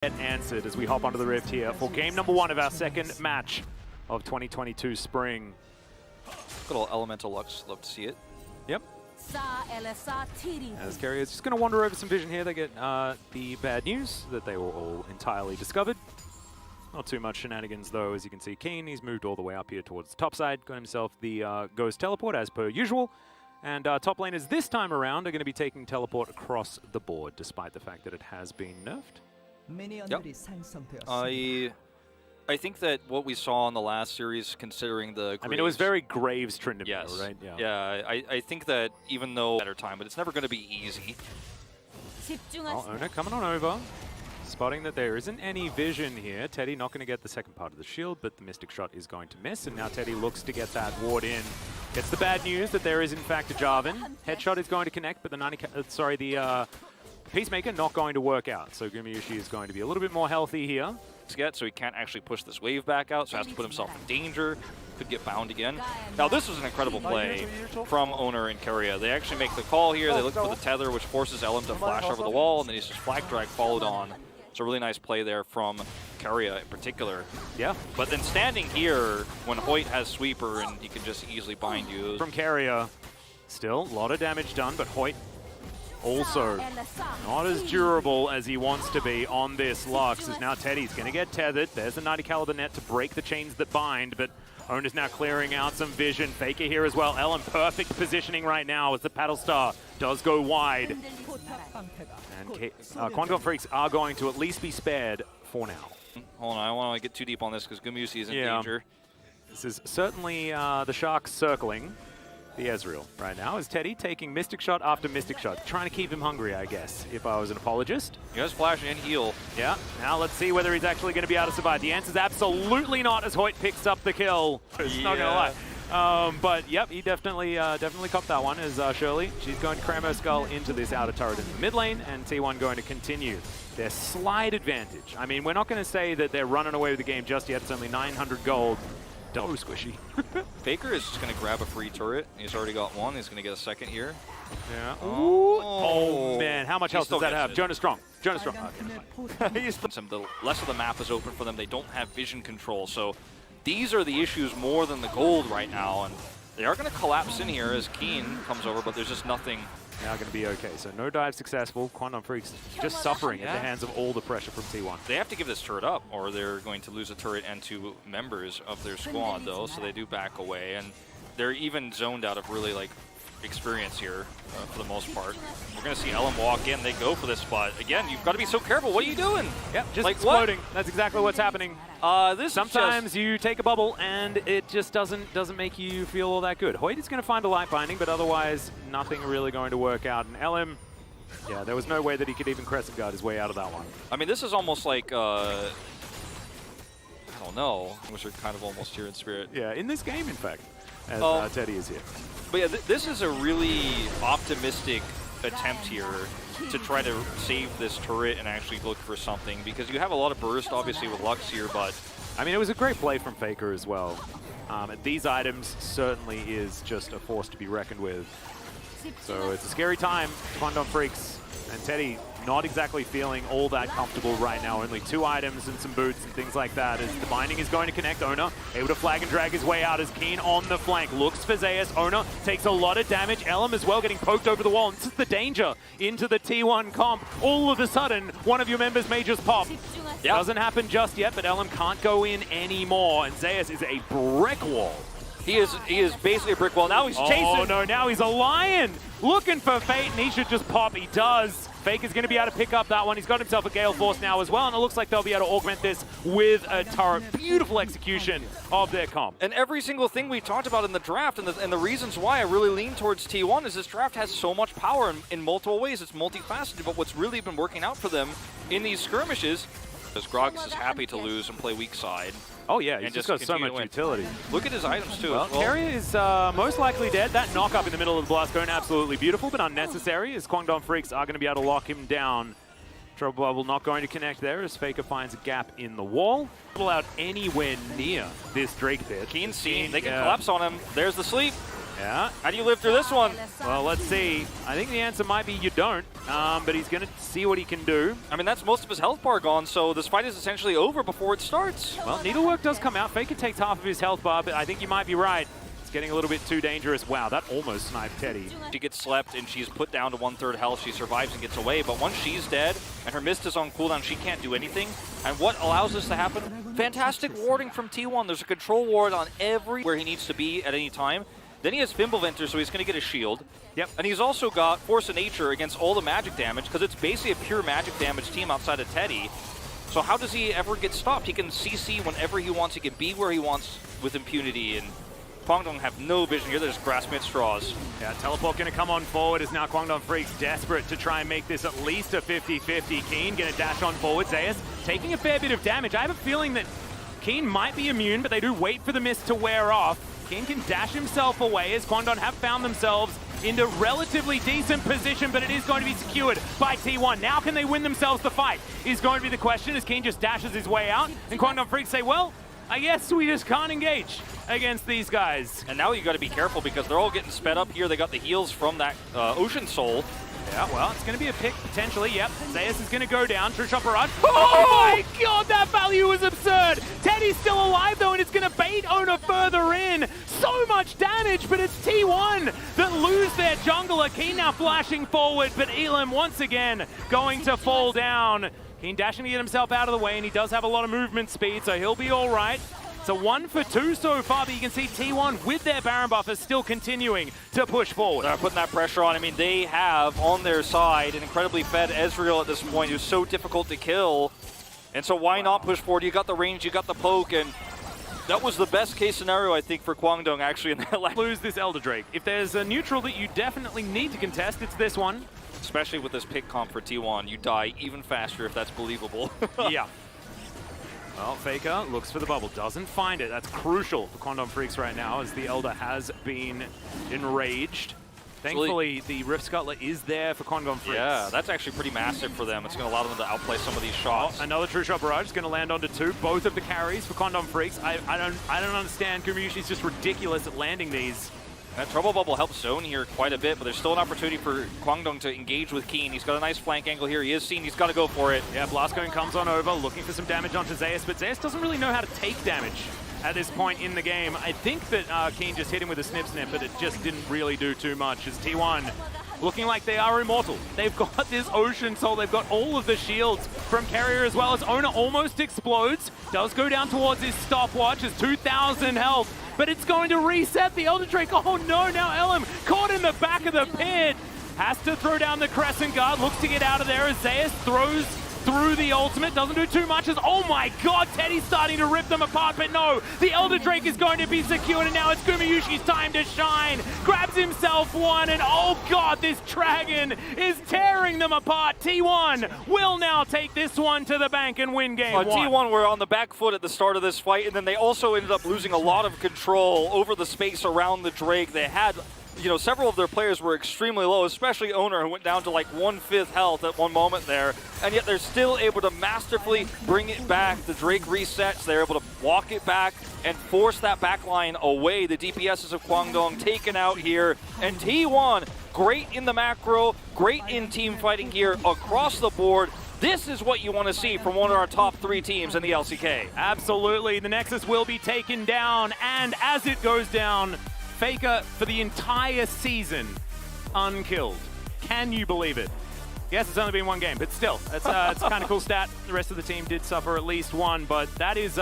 Get answered as we hop onto the Rift here for game number 1 of our second match of 2022 spring. Little elemental Lux, love to see it. Yep. As Carrier is just going to wander over some vision here. They get the bad news that they were all entirely discovered. Not too much shenanigans though, as you can see. Keen, he's moved all the way up here towards the top side, got himself the Ghost Teleport as per usual. And top laners this time around are going to be taking Teleport across the board, despite the fact that it has been nerfed. Yep. I think that what we saw in the last series, considering the Graves, I mean, it was very Graves Tryndamere, yes, right? Yeah. I think that even though better time, but it's never going to be easy. Oh, Ona coming on over. Spotting that there isn't any vision here. Teddy not going to get the second part of the shield, but the Mystic Shot is going to miss, and now Teddy looks to get that ward in. Gets the bad news that there is in fact a Jarvan. Headshot is going to connect, but the Peacemaker not going to work out. So Gumayushi is going to be a little bit more healthy here. So he can't actually push this wave back out, so has to put himself in danger. Could get bound again. Now this was an incredible play from Owner and Keria. They actually make the call here. They look for the tether, which forces Elim to flash over the wall, and then he's just flag drag followed on. It's a really nice play there from Keria in particular. Yeah. But then standing here, when Hoyt has sweeper and he can just easily bind you. From Keria, still a lot of damage done, but Hoyt also not as durable as he wants to be on this Lux, as now Teddy's going to get tethered. There's the 90 caliber net to break the chains that bind, but Owner's now clearing out some vision. Faker here as well. Elim perfect positioning right now as the Paddle Star does go wide. And Quantum Freaks are going to at least be spared for now. Hold on, I don't want to get too deep on this because Gumayushi is in danger. This is certainly the Sharks circling the Ezreal right now, is Teddy taking Mystic Shot after Mystic Shot. Trying to keep him hungry, I guess, if I was an apologist. He has flash and heal. Yeah, now let's see whether he's actually going to be able to survive. The answer is absolutely not, as Hoyt picks up the kill. Not going to lie. But yep, he definitely copped that one, as Shirley, she's going to cram her skull into this outer turret in the mid lane, and T1 going to continue their slight advantage. I mean, we're not going to say that they're running away with the game just yet. It's only 900 gold. Double squishy. Faker is just going to grab a free turret. He's already got one. He's going to get a second here. Yeah. Oh man, how much health does that have? Jonah Strong. Jonah Strong. Okay, the less of the map is open for them. They don't have vision control. So these are the issues more than the gold right now. And they are going to collapse in here as Keen comes over, but there's just nothing. Now going to be okay. So no dive successful. Quantum Freaks just suffering at the hands of all the pressure from T1. They have to give this turret up, or they're going to lose a turret and 2 members of their squad, though. So they do back away, and they're even zoned out of really like experience here for the most part. We're going to see Elim walk in. They go for this spot again. You've got to be so careful. What are you doing? Yep, just like exploding. What? That's exactly what's happening. Sometimes you take a bubble and it just doesn't make you feel all that good. Hoyt is going to find a light binding, but otherwise nothing really going to work out. And Elim, yeah, there was no way that he could even crescent guard his way out of that one. I mean, this is almost like I don't know, which are kind of almost here in spirit. Yeah, in this game, in fact, as Teddy is here. But yeah, this is a really optimistic attempt here to try to save this turret and actually look for something, because you have a lot of burst, obviously, with Lux here, but... I mean, it was a great play from Faker as well. These items certainly is just a force to be reckoned with. So it's a scary time. Quantum Freaks and Teddy not exactly feeling all that comfortable right now. Only 2 items and some boots and things like that, as the binding is going to connect. Ona able to flag and drag his way out as Keen on the flank. Looks for Zeus. Ona takes a lot of damage. Elim as well getting poked over the wall. And this is the danger into the T1 comp. All of a sudden, one of your members may just pop. Yep. Doesn't happen just yet, but Elim can't go in anymore. And Zeus is a brick wall. He is basically a brick wall. Now he's chasing. Oh no, now he's a lion! Looking for Fate, and he should just pop. He does. Fake is going to be able to pick up that one. He's got himself a Gale Force now as well, and it looks like they'll be able to augment this with a turret. Beautiful execution of their comp. And every single thing we talked about in the draft, and the reasons why I really lean towards T1 is this draft has so much power in multiple ways. It's multifaceted, but what's really been working out for them in these skirmishes is Groggs is happy to lose and play weak side. Oh yeah, he's just got so much utility. Look at his items too. Well, Keria is most likely dead. That knock up in the middle of the blast cone, absolutely beautiful, but unnecessary, as Kwangdong Freaks are going to be able to lock him down. Trouble Bubble not going to connect there, as Faker finds a gap in the wall. Not out anywhere near this Drake pit. Keen seen. They can collapse on him. There's the sleep. Yeah. How do you live through this one? Well, let's see. I think the answer might be you don't, but he's going to see what he can do. I mean, that's most of his health bar gone, so this fight is essentially over before it starts. Well, Needlework does come out. Faker takes half of his health bar, but I think you might be right. It's getting a little bit too dangerous. Wow, that almost sniped Teddy. She gets slept, and she's put down to 1/3 health. She survives and gets away, but once she's dead and her mist is on cooldown, she can't do anything. And what allows this to happen? Fantastic warding from T1. There's a control ward on everywhere he needs to be at any time. Then he has Fimbulventer, so he's going to get a shield. Yep. And he's also got Force of Nature against all the magic damage, because it's basically a pure magic damage team outside of Teddy. So how does he ever get stopped? He can CC whenever he wants. He can be where he wants with impunity. And Kwangdong have no vision here. They're just grasping at straws. Yeah, teleport going to come on forward as now Kwangdong Freaks desperate to try and make this at least a 50-50. Keen going to dash on forward. Zayas taking a fair bit of damage. I have a feeling that Keen might be immune, but they do wait for the mist to wear off. Keen can dash himself away as Kwangdong have found themselves into relatively decent position, but it is going to be secured by T1. Now can they win themselves the fight is going to be the question as Keen just dashes his way out. And Kwangdong Freaks say, well, I guess we just can't engage against these guys. And now you got to be careful because they're all getting sped up here. They got the heals from that Ocean Soul. Yeah, well, it's going to be a pick potentially. Yep, Zayas is going to go down. True Shot Barrage. Oh my god, that value was absurd. Teddy's still alive though, and it's going to bait Owner further in. So much damage, but it's T1 that lose their jungler. Keen now flashing forward, but Elam once again going to fall down. Keen dashing to get himself out of the way, and he does have a lot of movement speed, so he'll be all right. It's a 1 for 2 so far, but you can see T1 with their Baron buff is still continuing to push forward. They're putting that pressure on. I mean, they have on their side an incredibly fed Ezreal at this point who's so difficult to kill. And so why not push forward? You got the range, you got the poke, and that was the best case scenario, I think, for Kwangdong actually in that last. Lose this Elder Drake. If there's a neutral that you definitely need to contest, it's this one. Especially with this pick comp for T1, you die even faster if that's believable. Yeah. Well, Faker looks for the bubble, doesn't find it. That's crucial for Kwangdong Freaks right now as the Elder has been enraged. Thankfully, the Rift Scuttler is there for Kwangdong Freaks. Yeah, that's actually pretty massive for them. It's going to allow them to outplay some of these shots. Oh, another True Shot Barrage is going to land onto 2. Both of the carries for Kwangdong Freaks. I don't understand. Kumiyushi's just ridiculous at landing these. That Trouble Bubble helps zone here quite a bit, but there's still an opportunity for Kwangdong to engage with Keen. He's got a nice flank angle here. He is seen. He's got to go for it. Yeah, Blastcone comes on over, looking for some damage onto Zayas, but Zayas doesn't really know how to take damage at this point in the game. I think that Keen just hit him with a snip, but it just didn't really do too much as T1 looking like they are immortal. They've got this Ocean Soul. They've got all of the shields from Carrier as well as Owner almost explodes. Does go down towards his stopwatch as 2,000 health, but it's going to reset the Elder Drake. Oh no, now Elam caught in the back of the pit. Has to throw down the Crescent Guard, looks to get out of there as Zayas throws through the ultimate, doesn't do too much as, oh my god, Teddy's starting to rip them apart, but no, the Elder Drake is going to be secured, and now it's Gumiyushi's time to shine. Grabs himself one, and oh god, this dragon is tearing them apart. T1 will now take this one to the bank and win game 1. T1 were on the back foot at the start of this fight, and then they also ended up losing a lot of control over the space around the Drake. They had, you know, several of their players were extremely low, especially Owner, who went down to like 1/5 health at one moment there, and yet they're still able to masterfully bring it back. The Drake resets, they're able to walk it back and force that back line away. The DPSs of Kwangdong taken out here, and T1, great in the macro, great in team fighting here across the board. This is what you want to see from one of our top 3 teams in the LCK. Absolutely, the Nexus will be taken down, and as it goes down, Faker for the entire season unkilled. Can you believe it? Yes, it's only been 1 game, but still, it's kind of cool stat. The rest of the team did suffer at least 1, but that is